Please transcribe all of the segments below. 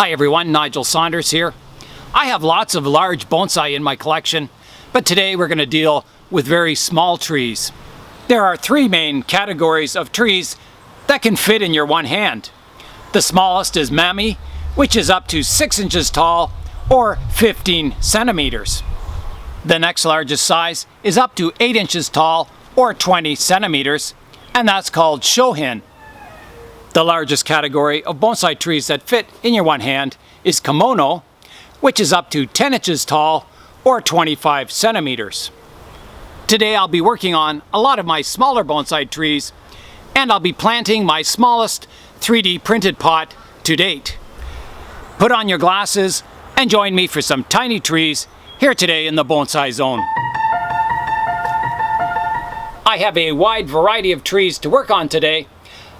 Hi everyone, Nigel Saunders here. I have lots of large bonsai in my collection, but today we're going to deal with very small trees. There are three main categories of trees that can fit in your one hand. The smallest is Mame, which is up to 6 inches tall or 15 centimeters. The next largest size is up to 8 inches tall or 20 centimeters, and that's called Shohin. The largest category of bonsai trees that fit in your one hand is Komono, which is up to 10 inches tall or 25 centimeters. Today I'll be working on a lot of my smaller bonsai trees, and I'll be planting my smallest 3D printed pot to date. Put on your glasses and join me for some tiny trees here today in the Bonsai Zone. I have a wide variety of trees to work on today.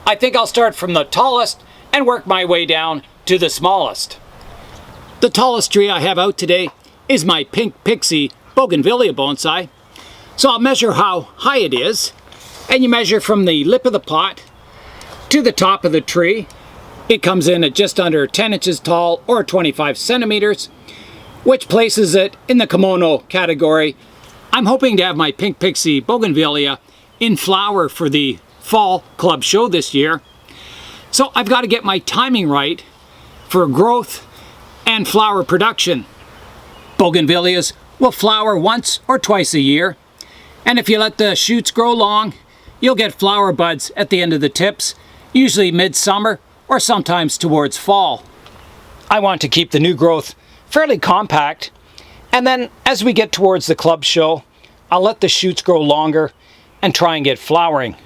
I think I'll start from the tallest and work my way down to the smallest. The tallest tree I have out today is my pink pixie bougainvillea bonsai. So I'll measure how high it is, and you measure from the lip of the pot to the top of the tree. It comes in at just under 10 inches tall or 25 centimeters, which places it in the Komono category. I'm hoping to have my pink pixie bougainvillea in flower for the fall club show this year. So I've got to get my timing right for growth and flower production. Bougainvilleas will flower once or twice a year, and if you let the shoots grow long, you'll get flower buds at the end of the tips, usually midsummer or sometimes towards fall. I want to keep the new growth fairly compact, and then as we get towards the club show, I'll let the shoots grow longer and try and get flowering.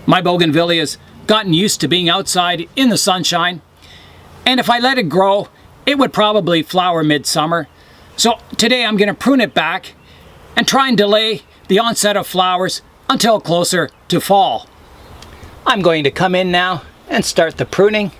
My bougainvillea's gotten used to being outside in the sunshine, and if I let it grow, it would probably flower midsummer. So today I'm going to prune it back and try and delay the onset of flowers until closer to fall. I'm going to come in now and start the pruning.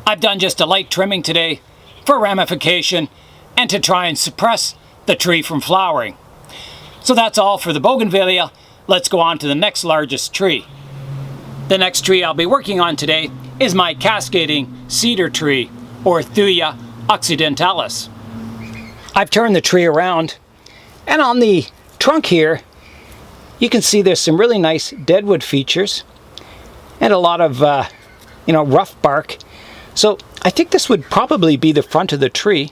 I've done just a light trimming today for ramification and to try and suppress the tree from flowering. So that's all for the bougainvillea. Let's go on to the next largest tree. The next tree I'll be working on today is my cascading cedar tree, or Thuya occidentalis. I've turned the tree around, and on the trunk here you can see there's some really nice deadwood features and a lot of rough bark. So I think this would probably be the front of the tree.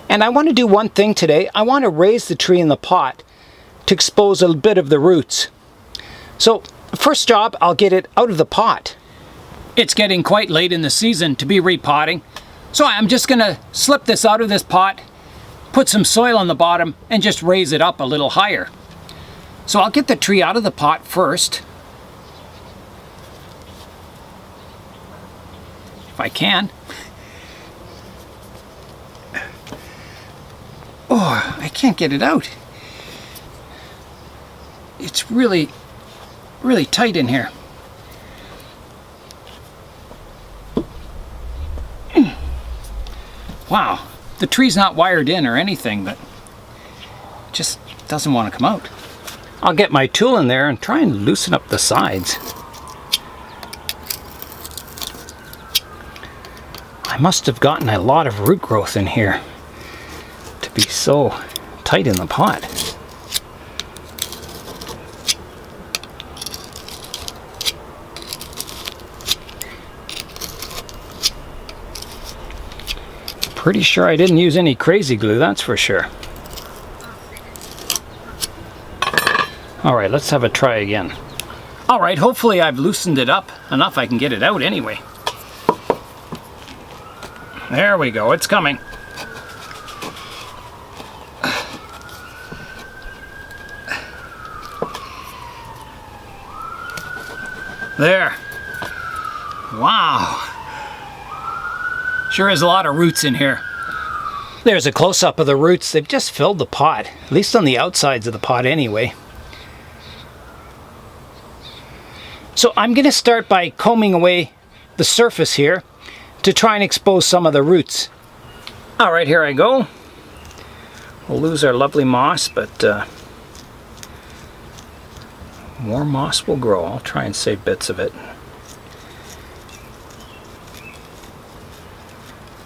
And I want to do one thing today. I want to raise the tree in the pot to expose a bit of the roots. So first job, I'll get it out of the pot. It's getting quite late in the season to be repotting, so I'm just going to slip this out of this pot, put some soil on the bottom, and just raise it up a little higher. So I'll get the tree out of the pot first, if I can. Oh, I can't get it out. It's really, really tight in here. Wow, the tree's not wired in or anything, but it just doesn't want to come out. I'll get my tool in there and try and loosen up the sides. I must have gotten a lot of root growth in here to be so tight in the pot. Pretty sure I didn't use any crazy glue, that's for sure. Alright, let's have a try again. Alright, hopefully I've loosened it up enough I can get it out anyway. There we go, it's coming. There. Wow. Sure is a lot of roots in here. There's a close-up of the roots. They've just filled the pot, at least on the outsides of the pot anyway. So I'm going to start by combing away the surface here to try and expose some of the roots. All right, here I go. We'll lose our lovely moss, but more moss will grow. I'll try and save bits of it.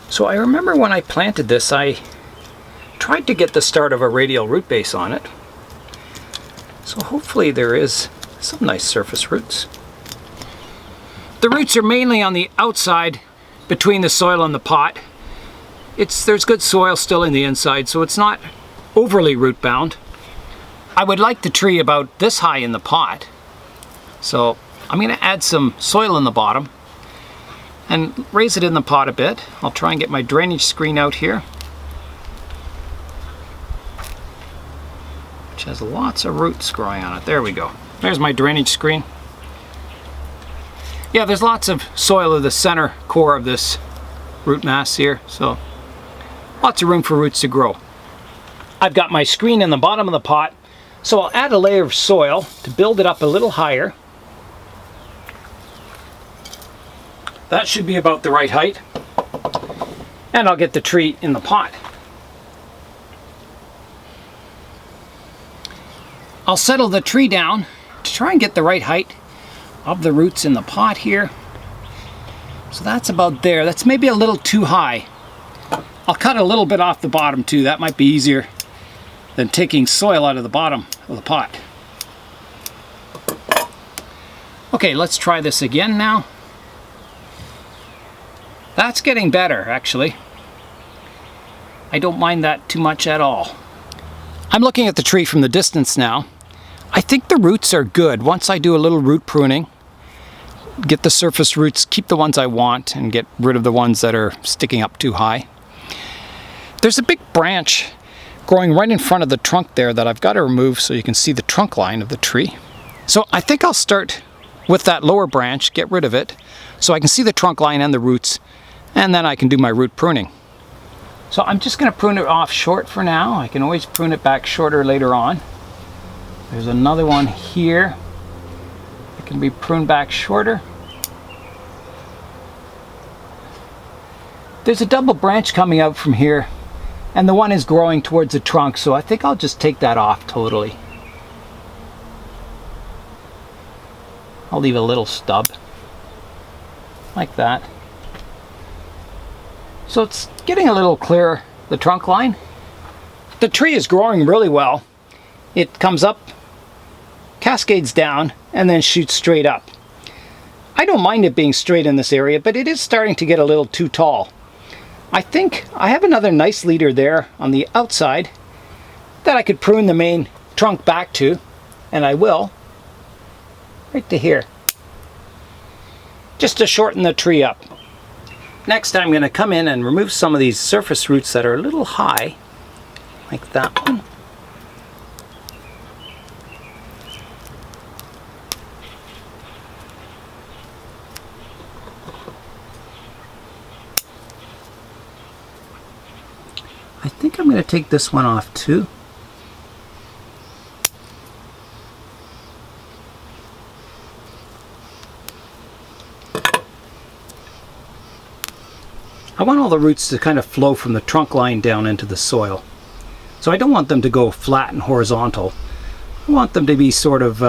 So I remember when I planted this, I tried to get the start of a radial root base on it. So hopefully there is some nice surface roots. The roots are mainly on the outside between the soil and the pot. There's good soil still in the inside, so it's not overly root bound. I would like the tree about this high in the pot. So I'm going to add some soil in the bottom and raise it in the pot a bit. I'll try and get my drainage screen out here, which has lots of roots growing on it. There we go. There's my drainage screen. Yeah, there's lots of soil in the center core of this root mass here, so lots of room for roots to grow. I've got my screen in the bottom of the pot, so I'll add a layer of soil to build it up a little higher. That should be about the right height. And I'll get the tree in the pot. I'll settle the tree down to try and get the right height of the roots in the pot here. So that's about there. That's maybe a little too high. I'll cut a little bit off the bottom too. That might be easier than taking soil out of the bottom of the pot. Okay, let's try this again now. That's getting better, actually. I don't mind that too much at all. I'm looking at the tree from the distance now. I think the roots are good. Once I do a little root pruning, get the surface roots, keep the ones I want, and get rid of the ones that are sticking up too high. There's a big branch growing right in front of the trunk there that I've got to remove so you can see the trunk line of the tree. So I think I'll start with that lower branch, get rid of it, so I can see the trunk line and the roots, and then I can do my root pruning. So I'm just going to prune it off short for now. I can always prune it back shorter later on. There's another one here. It can be pruned back shorter. There's a double branch coming out from here, and the one is growing towards the trunk, so I think I'll just take that off totally. I'll leave a little stub, like that. So it's getting a little clearer, the trunk line. The tree is growing really well. It comes up, cascades down, and then shoots straight up. I don't mind it being straight in this area, but it is starting to get a little too tall. I think I have another nice leader there on the outside that I could prune the main trunk back to, and I will, right to here, just to shorten the tree up. Next I'm going to come in and remove some of these surface roots that are a little high, like that one. I think I'm going to take this one off too. I want all the roots to kind of flow from the trunk line down into the soil. So I don't want them to go flat and horizontal. I want them to be sort of,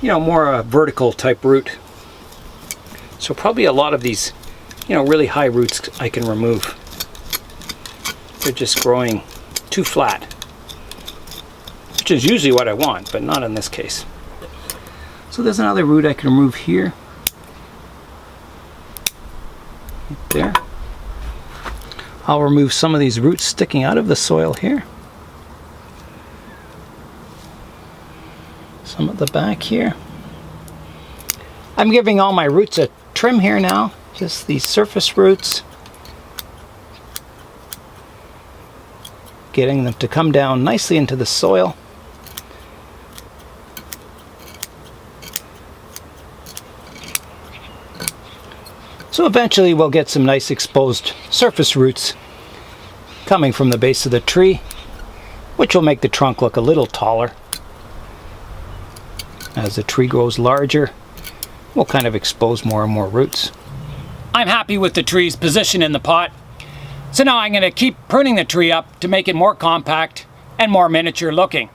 more a vertical type root. So probably a lot of these, really high roots I can remove. They're just growing too flat, which is usually what I want, but not in this case. So there's another root I can remove here. Right there. I'll remove some of these roots sticking out of the soil here. Some at the back here. I'm giving all my roots a trim here now, just these surface roots. Getting them to come down nicely into the soil. So eventually we'll get some nice exposed surface roots coming from the base of the tree, which will make the trunk look a little taller. As the tree grows larger, we'll kind of expose more and more roots. I'm happy with the tree's position in the pot. So now I'm going to keep pruning the tree up to make it more compact and more miniature looking.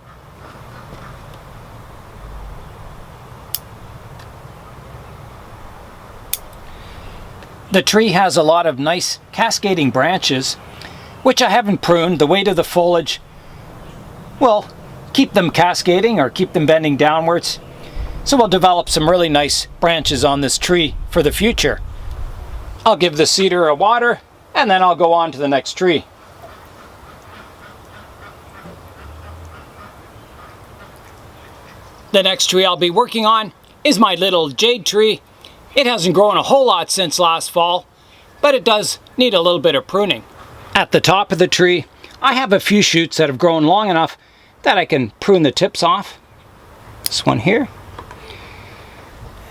The tree has a lot of nice cascading branches, which I haven't pruned. The weight of the foliage will keep them cascading or keep them bending downwards. So we'll develop some really nice branches on this tree for the future. I'll give the cedar a water, and then I'll go on to the next tree. The next tree I'll be working on is my little jade tree. It hasn't grown a whole lot since last fall, but it does need a little bit of pruning. At the top of the tree, I have a few shoots that have grown long enough that I can prune the tips off. This one here,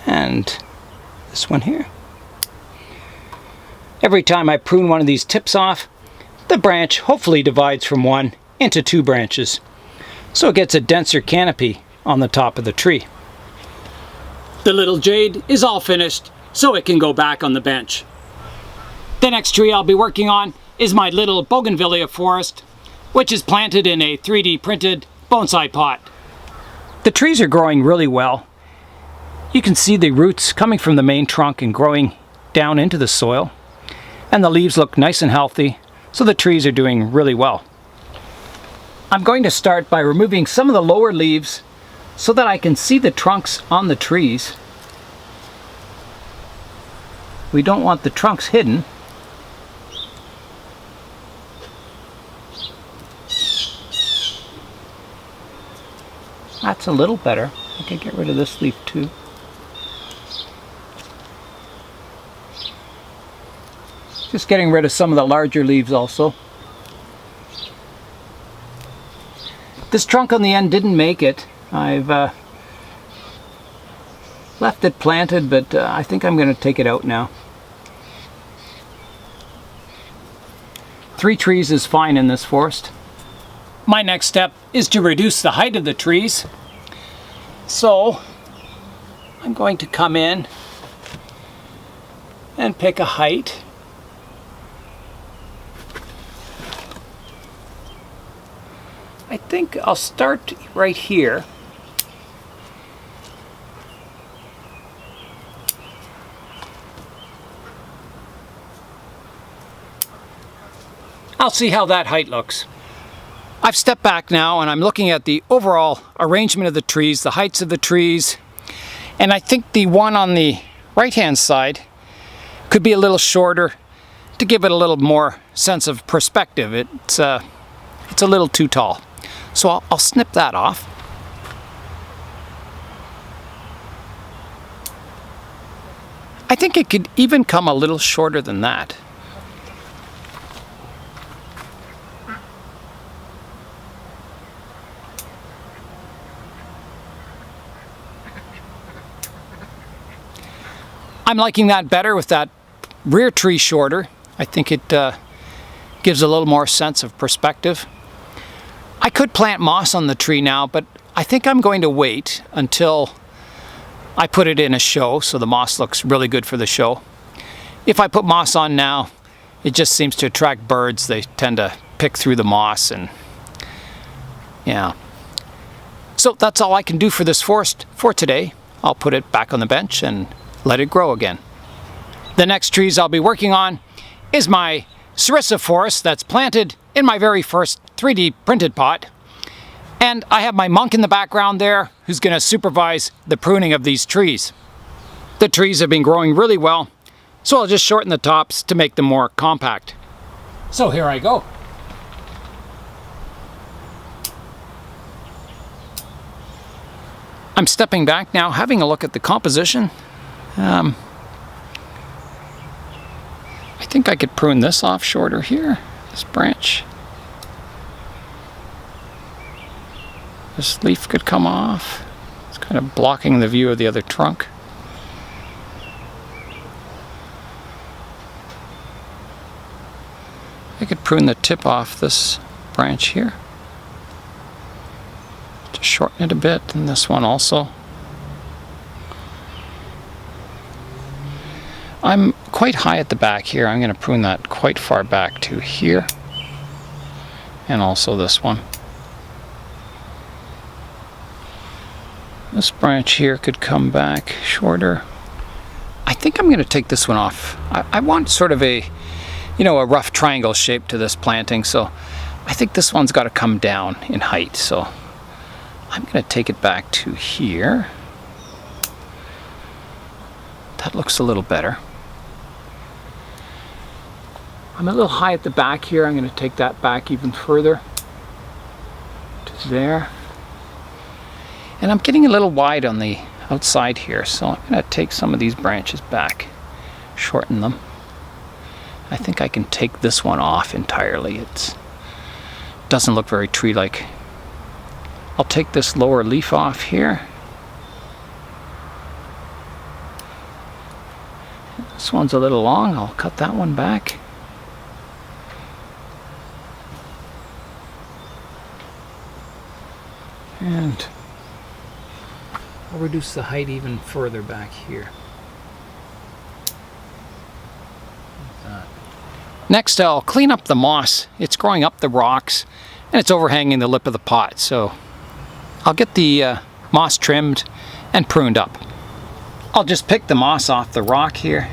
and this one here. Every time I prune one of these tips off, the branch hopefully divides from one into two branches, so it gets a denser canopy on the top of the tree. The little jade is all finished, so it can go back on the bench. The next tree I'll be working on is my little bougainvillea forest, which is planted in a 3D printed bonsai pot. The trees are growing really well. You can see the roots coming from the main trunk and growing down into the soil. And the leaves look nice and healthy, so the trees are doing really well. I'm going to start by removing some of the lower leaves so that I can see the trunks on the trees. We don't want the trunks hidden. That's a little better. I can get rid of this leaf too. Just getting rid of some of the larger leaves also. This trunk on the end didn't make it. I've left it planted, but I think I'm going to take it out now. 3 trees is fine in this forest. My next step is to reduce the height of the trees. So I'm going to come in and pick a height. I think I'll start right here. I'll see how that height looks. I've stepped back now and I'm looking at the overall arrangement of the trees, the heights of the trees, and I think the one on the right hand side could be a little shorter to give it a little more sense of perspective. It's a little too tall. So I'll snip that off. I think it could even come a little shorter than that. I'm liking that better with that rear tree shorter. I think it gives a little more sense of perspective. I could plant moss on the tree now, but I think I'm going to wait until I put it in a show, so the moss looks really good for the show. If I put moss on now, it just seems to attract birds. They tend to pick through the moss, and yeah. So that's all I can do for this forest for today. I'll put it back on the bench and let it grow again. The next trees I'll be working on is my Sarissa forest that's planted in my very first 3D printed pot. And I have my monk in the background there who's going to supervise the pruning of these trees. The trees have been growing really well, so I'll just shorten the tops to make them more compact. So here I go. I'm stepping back now, having a look at the composition. I think I could prune this off shorter here, this branch. This leaf could come off. It's kind of blocking the view of the other trunk. prune the tip off this branch here. To shorten it a bit, and this one also. I'm quite high at the back here. I'm going to prune that quite far back to here. And also this one. This branch here could come back shorter. I think I'm going to take this one off. I want sort of a, a rough triangle shape to this planting, so I think this one's got to come down in height. So I'm going to take it back to here. That looks a little better. I'm a little high at the back here. I'm going to take that back even further to there. And I'm getting a little wide on the outside here, so I'm going to take some of these branches back, shorten them. I think I can take this one off entirely. It doesn't look very tree-like. I'll take this lower leaf off here. This one's a little long. I'll cut that one back. And I'll reduce the height even further back here. Like that. Next, I'll clean up the moss. It's growing up the rocks and it's overhanging the lip of the pot. So I'll get the moss trimmed and pruned up. I'll just pick the moss off the rock here.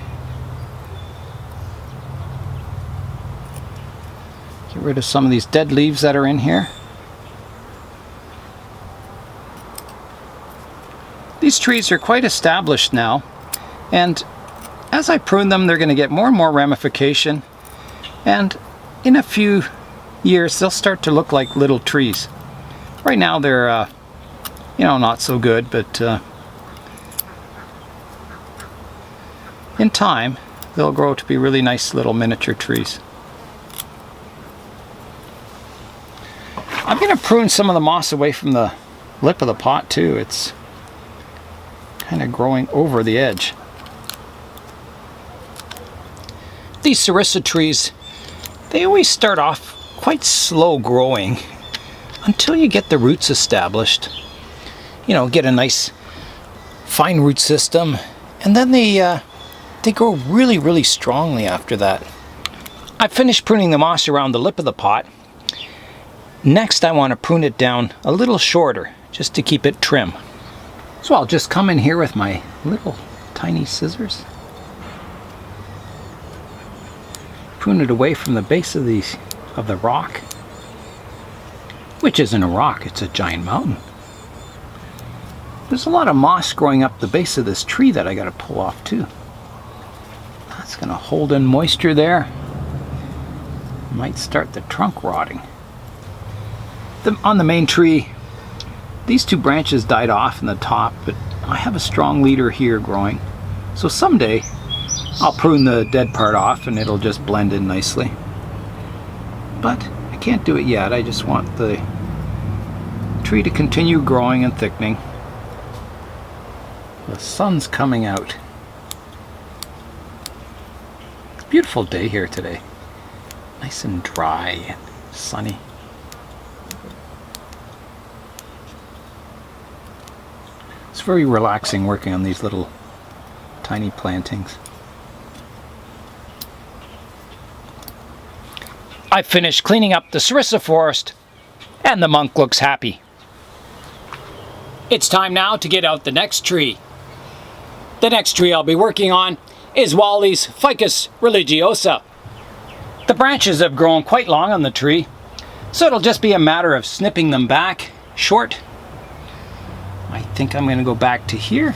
Get rid of some of these dead leaves that are in here. These trees are quite established now, and as I prune them, they're going to get more and more ramification, and in a few years they'll start to look like little trees. Right now they're not so good, but in time they'll grow to be really nice little miniature trees. I'm going to prune some of the moss away from the lip of the pot too. It's kind of growing over the edge. These sarissa trees, they always start off quite slow growing until you get the roots established. Get a nice fine root system, and then they grow really, really strongly after that. I finished pruning the moss around the lip of the pot. Next, I want to prune it down a little shorter, just to keep it trim. So I'll just come in here with my little tiny scissors. Prune it away from the base of the rock. Which isn't a rock, it's a giant mountain. There's a lot of moss growing up the base of this tree that I got to pull off too. That's going to hold in moisture there. Might start the trunk rotting. On the main tree, these two branches died off in the top, but I have a strong leader here growing. So someday I'll prune the dead part off and it'll just blend in nicely. But I can't do it yet. I just want the tree to continue growing and thickening. The sun's coming out. It's a beautiful day here today. Nice and dry and sunny. It's very relaxing working on these little tiny plantings. I finished cleaning up the sarissa forest and the monk looks happy. It's time now to get out the next tree. The next tree I'll be working on is Wally's Ficus religiosa. The branches have grown quite long on the tree, so it'll just be a matter of snipping them back short. I think I'm going to go back to here.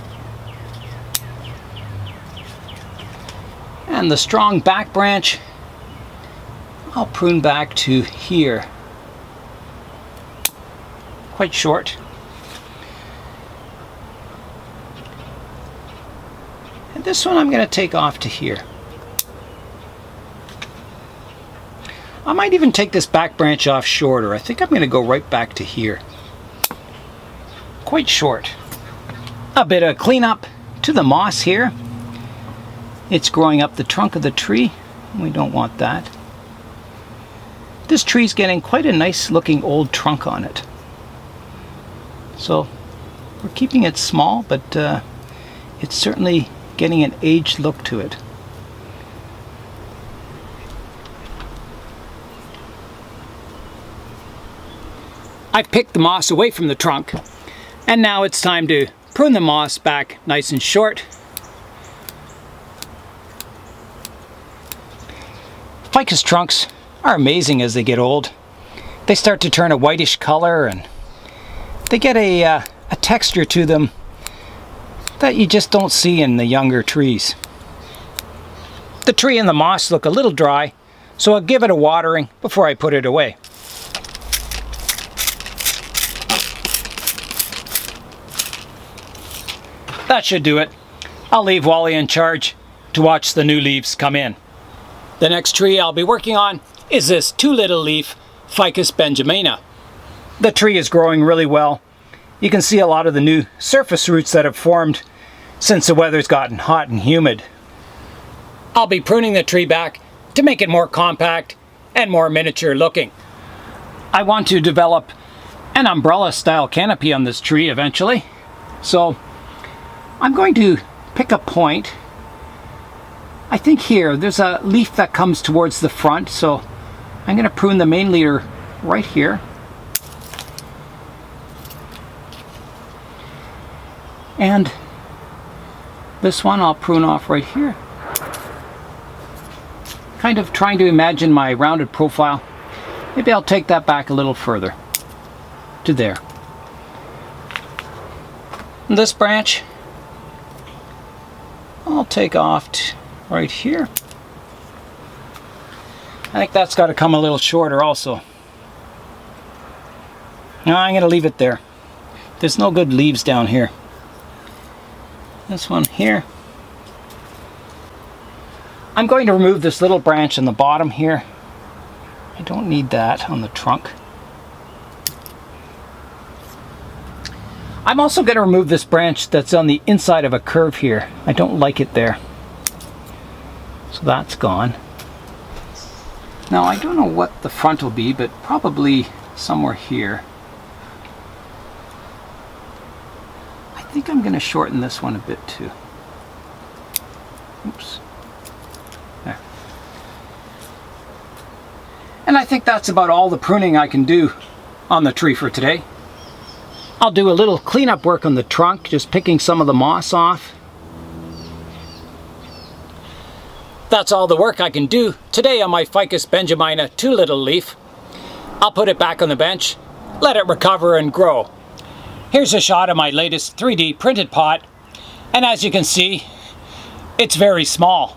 And the strong back branch, I'll prune back to here. Quite short. And this one I'm going to take off to here. I might even take this back branch off shorter. I think I'm going to go right back to here. Quite short. A bit of cleanup to the moss here. It's growing up the trunk of the tree. We don't want that. this tree's getting quite a nice looking old trunk on it. So we're keeping it small, but it's certainly getting an aged look to it. I've picked the moss away from the trunk, and now it's time to prune the moss back nice and short. Ficus trunks are amazing as they get old. They start to turn a whitish color, and they get a texture to them that you just don't see in the younger trees. The tree and the moss look a little dry, so I'll give it a watering before I put it away. That should do it. I'll leave Wally in charge to watch the new leaves come in. The next tree I'll be working on is this 2-little leaf Ficus benjamina. The tree is growing really well. You can see a lot of the new surface roots that have formed since the weather's gotten hot and humid. I'll be pruning the tree back to make it more compact and more miniature looking. I want to develop an umbrella style canopy on this tree eventually. So I'm going to pick a point. I think here, there's a leaf that comes towards the front, so I'm going to prune the main leader right here. And this one I'll prune off right here. Kind of trying to imagine my rounded profile. Maybe I'll take that back a little further to there. And this branch I'll take off right here. I think that's got to come a little shorter also. No, I'm going to leave it there. There's no good leaves down here. This one here. I'm going to remove this little branch on the bottom here. I don't need that on the trunk. I'm also going to remove this branch that's on the inside of a curve here. I don't like it there. So that's gone. Now I don't know what the front will be, but probably somewhere here. I think I'm going to shorten this one a bit too. Oops. There. And I think that's about all the pruning I can do on the tree for today. I'll do a little cleanup work on the trunk, just picking some of the moss off. That's all the work I can do today on my Ficus benjamina 2-little leaf. I'll put it back on the bench, let it recover and grow. Here's a shot of my latest 3D printed pot, and as you can see, it's very small.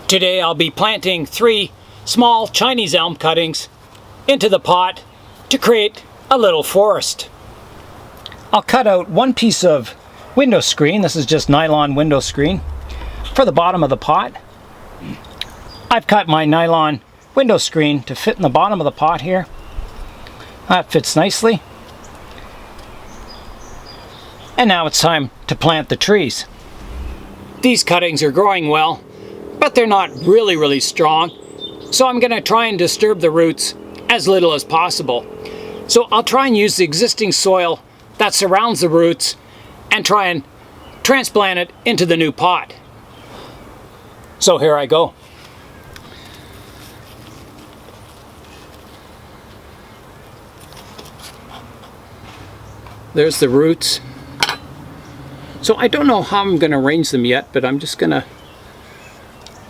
Today I'll be planting 3 small Chinese elm cuttings into the pot to create a little forest. I'll cut out 1 piece of window screen, this is just nylon window screen, for the bottom of the pot. I've cut my nylon window screen to fit in the bottom of the pot here. That fits nicely. And now it's time to plant the trees. These cuttings are growing well, but they're not really strong. So I'm going to try and disturb the roots as little as possible. So I'll try and use the existing soil that surrounds the roots and try and transplant it into the new pot. So here I go. There's the roots. So I don't know how I'm going to arrange them yet, but I'm just going to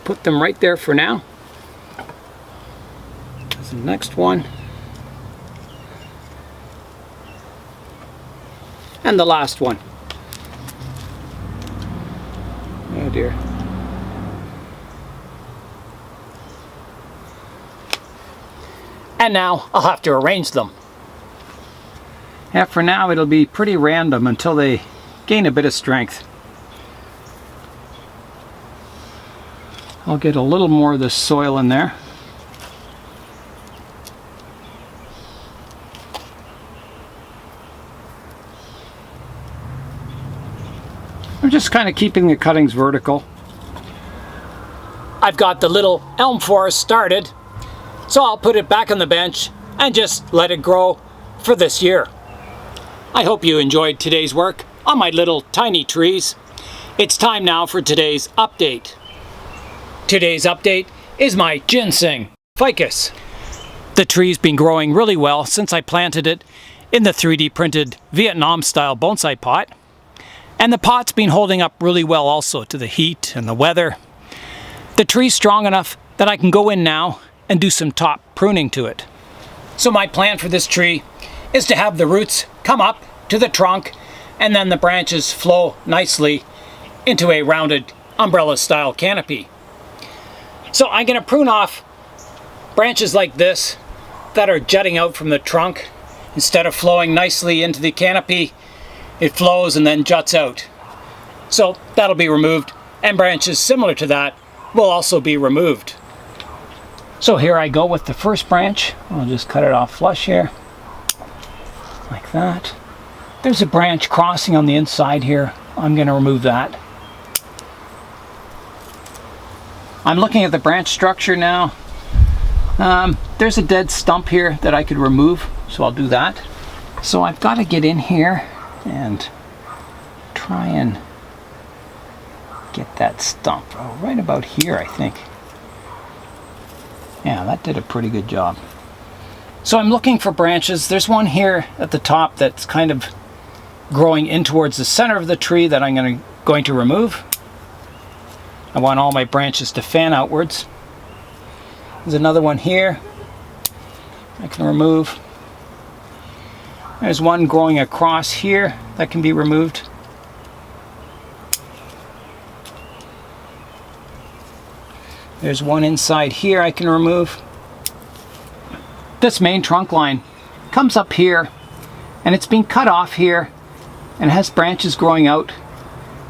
put them right there for now. The next one, and the last one. Oh dear. And now I'll have to arrange them. Yeah, for now it'll be pretty random until they gain a bit of strength. I'll get a little more of this soil in there. I'm just kind of keeping the cuttings vertical. I've got the little elm forest started, so I'll put it back on the bench and just let it grow for this year. I hope you enjoyed today's work on my little tiny trees. It's time now for today's update. Today's update is my ginseng, Ficus. The tree's been growing really well since I planted it in the 3D printed Vietnam style bonsai pot. And the pot's been holding up really well also to the heat and the weather. The tree's strong enough that I can go in now and do some top pruning to it. So my plan for this tree is to have the roots come up to the trunk and then the branches flow nicely into a rounded umbrella style canopy. So I'm going to prune off branches like this that are jutting out from the trunk. Instead of flowing nicely into the canopy, it flows and then juts out. So that'll be removed, and branches similar to that will also be removed. So here I go with the first branch. I'll just cut it off flush here, like that. There's a branch crossing on the inside here. I'm going to remove that. I'm looking at the branch structure now. There's a dead stump here that I could remove, so I'll do that. So I've got to get in here and try and get that stump. Oh, right about here, I think. Yeah, that did a pretty good job. So I'm looking for branches. There's one here at the top that's kind of growing in towards the center of the tree that I'm going to remove. I want all my branches to fan outwards. There's another one here I can remove. There's one growing across here that can be removed. There's one inside here I can remove. This main trunk line comes up here and it's been cut off here and has branches growing out,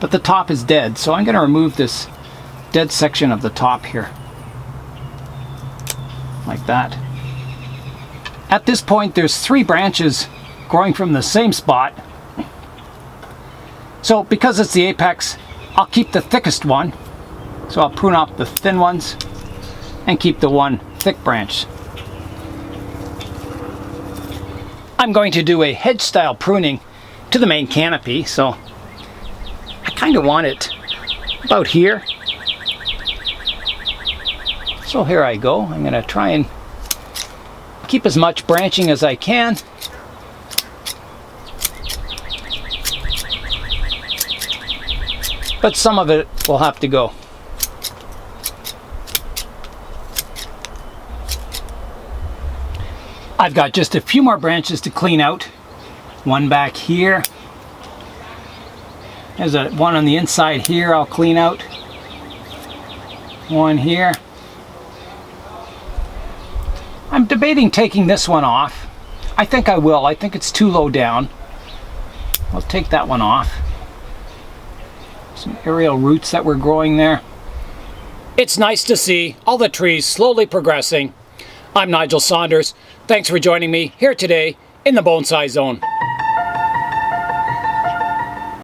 but the top is dead, so I'm going to remove this dead section of the top here. Like that. At this point there's 3 branches growing from the same spot. So because it's the apex, I'll keep the thickest one. So I'll prune off the thin ones and keep the one thick branch. I'm going to do a hedge style pruning to the main canopy, so I kind of want it about here. So here I go. I'm going to try and keep as much branching as I can. But some of it will have to go. I've got just a few more branches to clean out. One back here. There's one on the inside here I'll clean out. One here. I'm debating taking this one off. I think I will. I think it's too low down. I'll take that one off. Some aerial roots that were growing there. It's nice to see all the trees slowly progressing. I'm Nigel Saunders. Thanks for joining me here today in the Bonsai Zone.